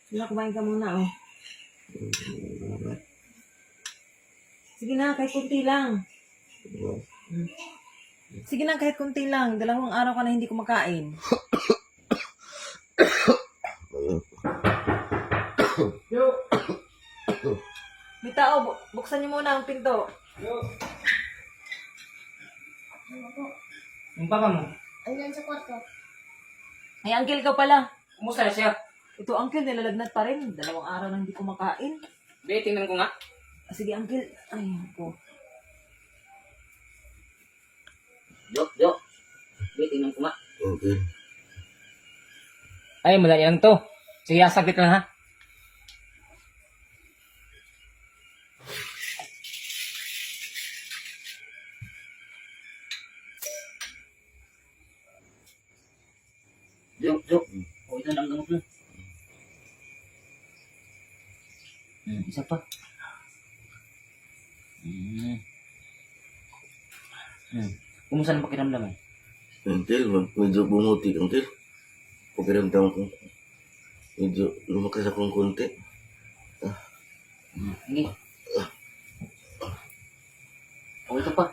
Sige na, kumain ka muna, oh. Sige na, kahit kunti lang. Sige na, kahit kunti lang. 2 araw ka na hindi kumakain. Yo! May tao, buksan niyo muna ang pinto. Yo! Ano po? Yung papa mo, Andyan sa kwarto. Ay, uncle ka pala. kumusta na siya? Ito, uncle, nilalagnat pa rin. 2 araw na hindi kumakain. Be, tingnan ko nga. Sige, uncle. Ay, ako. Yo! Be, tingnan ko nga. Okay. Ay, madali lang to. Sige, saglit lang ha. Yo. O, ito na ang gamot mo. Isa pa. Kumusta ang pakiramdam mo? Until, medyo bumuti, until. Pakiramdam ko. Medyo lumakas akong konti. Sige. O, ito pa.